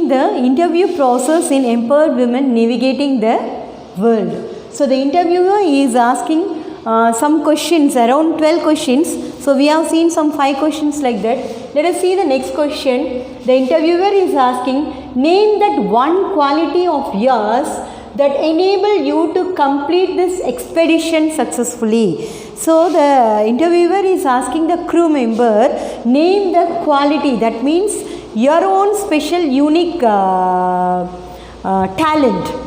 explain the interview process in Empowered Women Navigating the World. So the interviewer is asking some questions, around 12 questions. So we have seen some 5 questions like that. Let us see the next question. The interviewer is asking, name that one quality of yours that enable you to complete this expedition successfully. So the interviewer is asking the crew member, name the quality, that means your own special unique talent,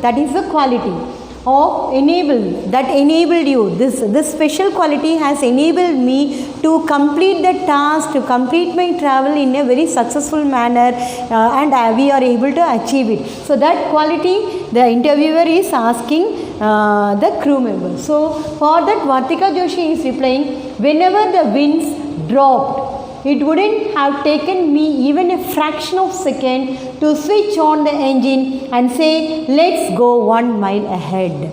that is the quality of that enabled you. This special quality has enabled me to complete the task, to complete my travel in a very successful manner, and we are able to achieve it. So that quality the interviewer is asking the crew member. So for that Vartika Joshi is replying, whenever the winds dropped, it wouldn't have taken me even a fraction of a second to switch on the engine and say, let's go 1 mile ahead.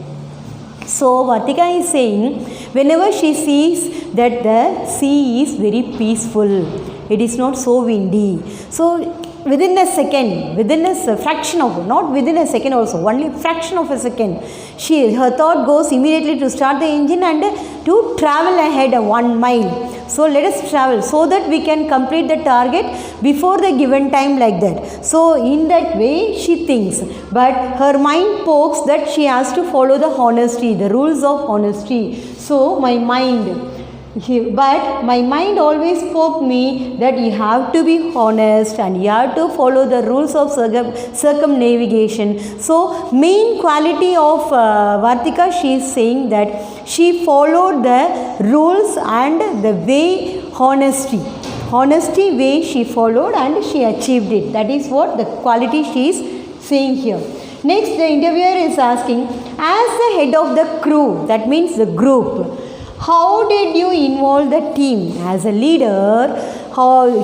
So Vartika is saying, whenever she sees that the sea is very peaceful, it is not so windy. So within a second, within a fraction of, not within a second also, only fraction of a second, her thought goes immediately to start the engine and to travel ahead 1 mile. So let us travel so that we can complete the target before the given time, like that. So in that way she thinks, but her mind pokes that she has to follow the honesty, the rules of honesty. So my mind always spoke me that you have to be honest and you have to follow the rules of circumnavigation. So main quality of Vartika, she is saying that she followed the rules and the way honesty way she followed and she achieved it. That is what the quality she is saying here. Next, the interviewer is asking, as the head of the crew, that means the group, how did you involve the team? As a leader,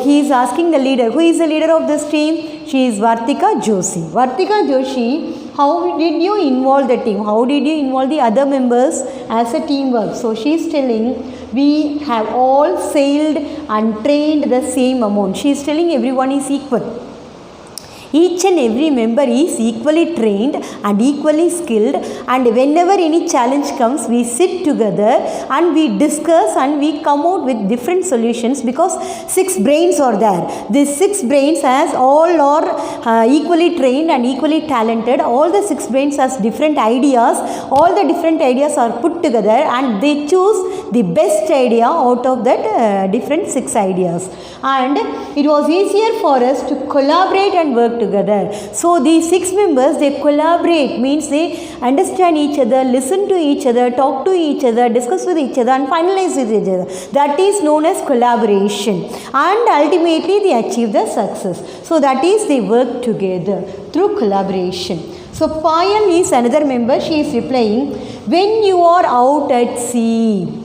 he is asking the leader. Who is the leader of this team? She is Vartika Joshi. Vartika Joshi, how did you involve the team? How did you involve the other members as a teamwork? So she is telling, we have all sailed and trained the same amount. She is telling everyone is equal. Each and every member is equally trained and equally skilled, and whenever any challenge comes, we sit together and we discuss and we come out with different solutions, because 6 brains are there. These 6 brains as all are equally trained and equally talented. All the 6 brains has different ideas. All the different ideas are put together and they choose the best idea out of that different 6 ideas. And it was easier for us to collaborate and work together. So these 6 members, they collaborate, means they understand each other, listen to each other, talk to each other, discuss with each other and finalize with each other. That is known as collaboration, and ultimately they achieve the success. So that is, they work together through collaboration. So Payal is another member. She is replying, when you are out at sea.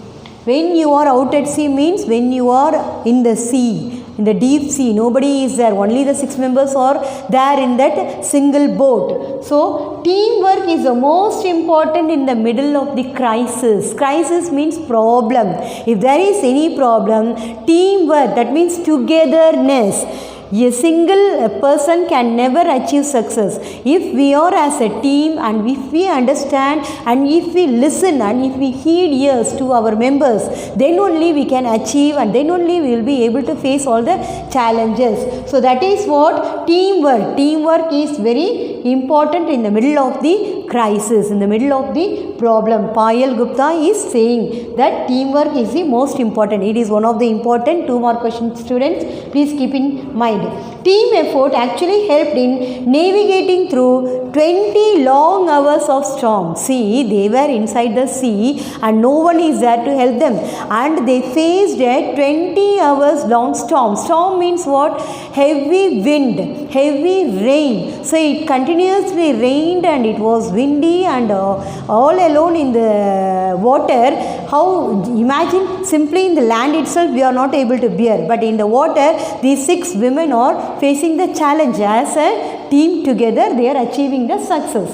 When you are out at sea means when you are in the sea, in the deep sea, nobody is there, only the 6 members are there in that single boat. So teamwork is the most important in the middle of the crisis. Crisis means problem. If there is any problem, teamwork, that means togetherness. A single person can never achieve success. If we are as a team and if we understand and if we listen and if we heed ears to our members, then only we can achieve and then only we will be able to face all the challenges. So that is what teamwork. Teamwork is very important in the middle of the crisis, in the middle of the problem. Payal Gupta is saying that teamwork is the most important. It is one of the important 2 more questions, students. Please keep in mind. Team effort actually helped in navigating through 20 long hours of storm. See, they were inside the sea and no one is there to help them. And they faced a 20 hours long storm. Storm means what? Heavy wind, heavy rain. So it continuously rained and it was windy and all alone in the water. How, imagine, simply in the land itself we are not able to bear, but in the water these 6 women are facing the challenge. As a team together they are achieving the success.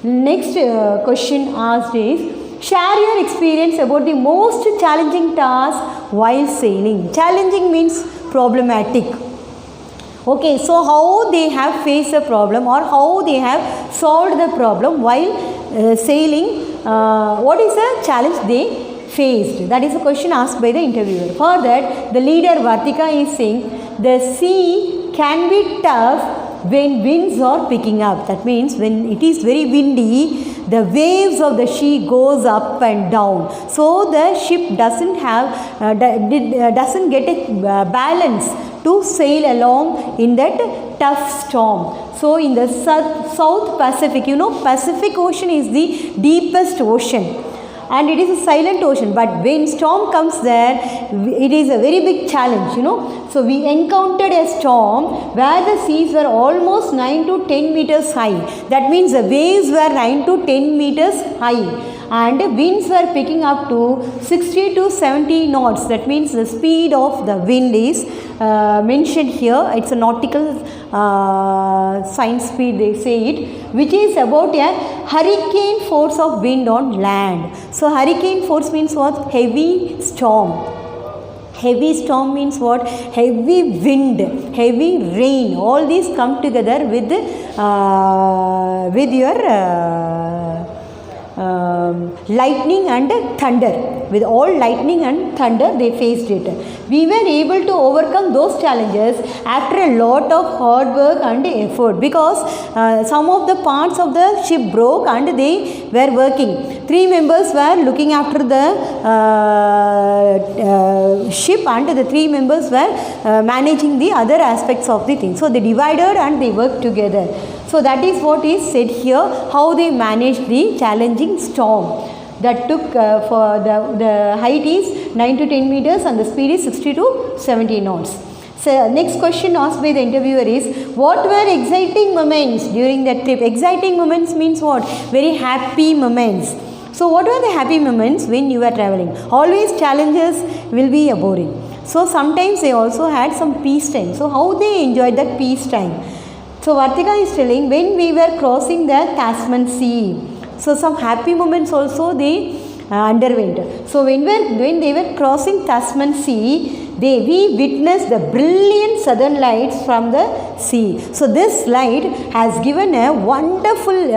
Next question asked is, share your experience about the most challenging task while sailing. Challenging means problematic. Okay, so how they have faced the problem or how they have solved the problem while sailing, what is the challenge they faced? That is a question asked by the interviewer. For that, the leader Vartika is saying the sea can be tough when winds are picking up. That means when it is very windy, the waves of the sea goes up and down. So the ship doesn't have doesn't get a balance to sail along in that tough storm. So in the South Pacific, you know, Pacific Ocean is the deepest ocean and it is a silent ocean, but when storm comes there, it is a very big challenge, you know. So we encountered a storm where the seas were almost 9 to 10 meters high. That means the waves were 9 to 10 meters high and winds were picking up to 60 to 70 knots. That means the speed of the wind is mentioned here. It's a nautical science speed, they say it, which is about a hurricane force of wind on land. So hurricane force means what? Heavy storm. Heavy storm means what? Heavy wind, heavy rain. All these come together with your lightning and thunder. With all lightning and thunder, they faced it. We were able to overcome those challenges after a lot of hard work and effort, because some of the parts of the ship broke and they were working. 3 members were looking after the ship and the 3 members were managing the other aspects of the thing. So they divided and they worked together. So that is what is said here, how they managed the challenging storm that took for the height is 9 to 10 meters and the speed is 60 to 70 knots. So next question asked by the interviewer is, what were exciting moments during that trip? Exciting moments means what? Very happy moments. So what were the happy moments when you were traveling? Always challenges will be boring. So sometimes they also had some peace time. So how they enjoyed that peace time? So Vartika is telling, when we were crossing the Tasman Sea, so some happy moments also they underwent. So when they were crossing Tasman Sea, we witnessed the brilliant southern lights from the sea. So this light has given a wonderful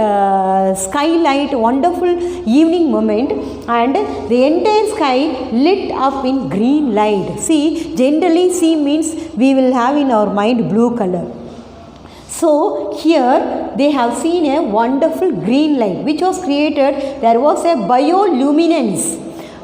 skylight, wonderful evening moment, and the entire sky lit up in green light. See, generally sea means we will have in our mind blue color. So here they have seen a wonderful green light which was created. There was a bioluminescence.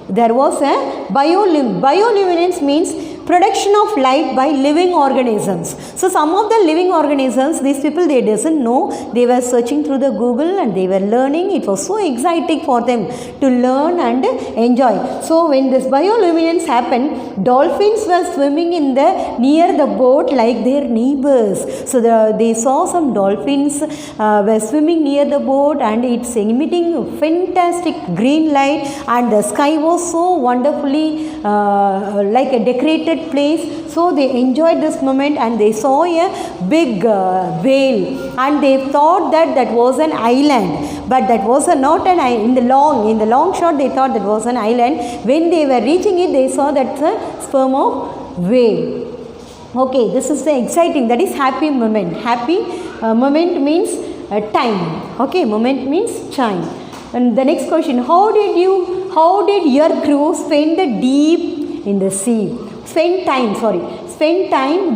Bioluminescence means production of light by living organisms. So some of the living organisms, these people, they doesn't know. They were searching through the Google and they were learning. It was so exciting for them to learn and enjoy. So when this bioluminescence happened, dolphins were swimming in near the boat like their neighbors. So they saw some dolphins were swimming near the boat and it's emitting fantastic green light, and the sky was so wonderfully like a decorated place. So they enjoyed this moment and they saw a big whale and they thought that was an island, but that was not an island. In the long shot they thought that was an island. When they were reaching it, they saw that the sperm of whale. Okay, this is the exciting, that is happy moment. Happy moment means time. Okay, moment means time. And the next question, how did your crew spend deep in the sea? Spend time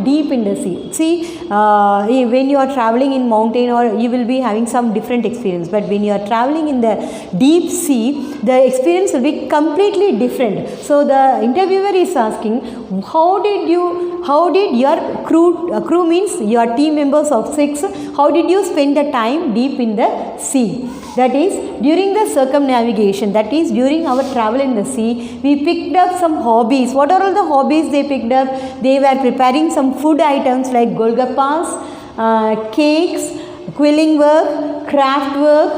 deep in the sea. See, when you are traveling in mountain, or you will be having some different experience, but when you are traveling in the deep sea, the experience will be completely different. So the interviewer is asking, how did your crew means your team members of 6, how did you spend the time deep in the sea? That is, during the circumnavigation, that is during our travel in the sea, we picked up some hobbies. What are all the hobbies they picked up? They were preparing some food items like golgappas, cakes, quilling work, craft work,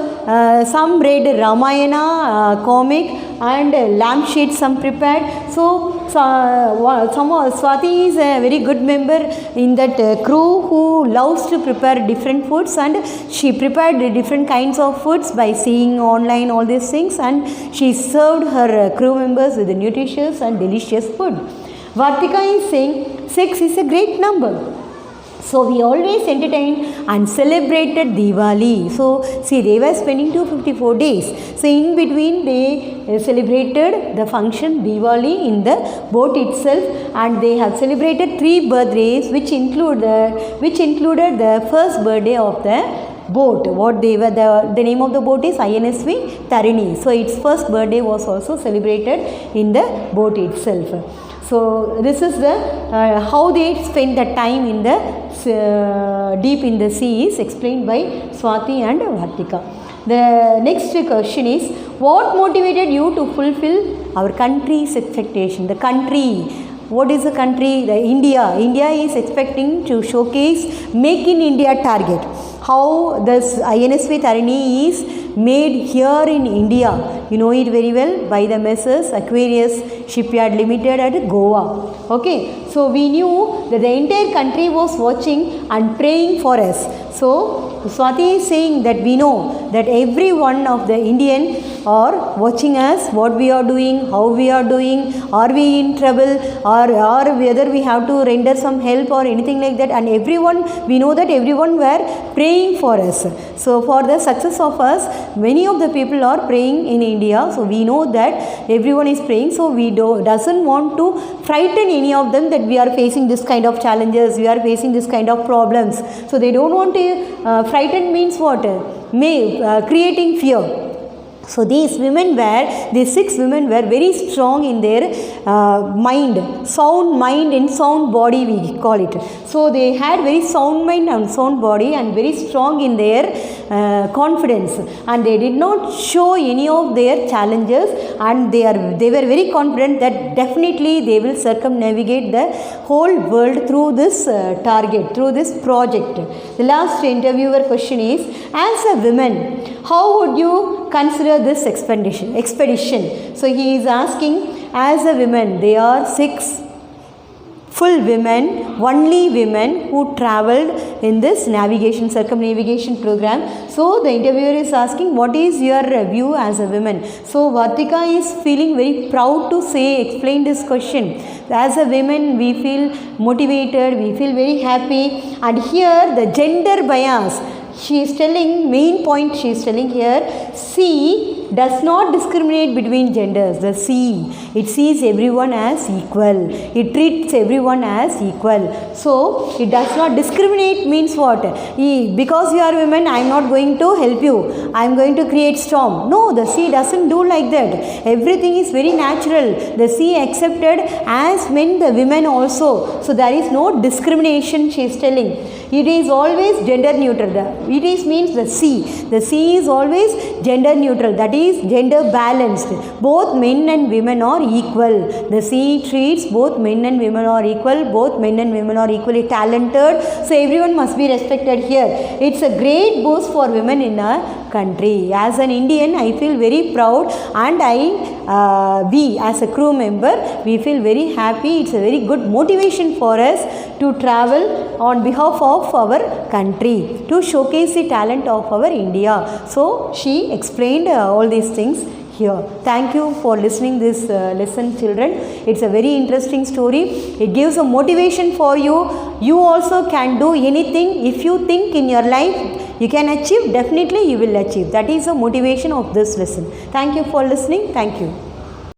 some read Ramayana comic, and lampshades some prepared. So Swati is a very good member in that crew who loves to prepare different foods, and she prepared different kinds of foods by seeing online all these things, and she served her crew members with nutritious and delicious food. Vartika is saying 6 is a great number. So we always entertained and celebrated Diwali. So see, they were spending 254 days. So in between they celebrated the function Diwali in the boat itself, and they have celebrated 3 birthdays which included the first birthday of the boat. What they were, the name of the boat is INSV Tarini. So its first birthday was also celebrated in the boat itself. So this is the how they spend the time in the deep in the sea is explained by Swati and Vartika. The next question is, what motivated you to fulfill our country's expectation? The country. What is the country? The India. India is expecting to showcase Make in India target. How this INSV Tarini is made here in India. You know it very well by the Messrs Aquarius Shipyard Limited at Goa. Okay, so we knew that the entire country was watching and praying for us. So Swati is saying that we know that every one of the Indian are watching us, what we are doing, how we are doing, are we in trouble, or whether we have to render some help or anything like that, and everyone, we know that everyone were praying for us. So for the success of us, many of the people are praying in India. So we know that everyone is praying. So we doesn't want to frighten any of them that we are facing this kind of challenges, we are facing this kind of problems. So they don't want to frighten means what? Creating fear. So these 6 women were very strong in their mind, sound mind and sound body we call it. So they had very sound mind and sound body and very strong in their confidence, and they did not show any of their challenges, and they were very confident that definitely they will circumnavigate the whole world through this target, through this project. The last interviewer question is, as a woman, how would you consider this expedition? So he is asking, as a woman, they are 6 full women, only women who traveled in this circumnavigation program. So the interviewer is asking, what is your view as a woman? So Vartika is feeling very proud to explain this question. As a woman, we feel motivated, we feel very happy, and here the gender bias, she is telling, main point she is telling here, sea does not discriminate between genders. The sea, it sees everyone as equal. It treats everyone as equal. So it does not discriminate means what? Because you are women, I am not going to help you, I am going to create storm. No, the sea doesn't do like that. Everything is very natural. The sea accepted as men, the women also. So there is no discrimination, she is telling. It is always gender neutral. It is means the sea is always gender neutral, that is gender balanced. Both men and women are equal. The sea treats both men and women are equal. Both men and women are equally talented. So everyone must be respected here. It's a great boost for women in our country. As an Indian, I feel very proud, and we as a crew member, we feel very happy. It's a very good motivation for us to travel on behalf of our country, to showcase the talent of our India. So she explained all these things here. Thank you for listening this lesson, children. It's a very interesting story. It gives a motivation for you. You also can do anything. If you think in your life you can achieve, definitely you will achieve. That is the motivation of this lesson. Thank you for listening. Thank you.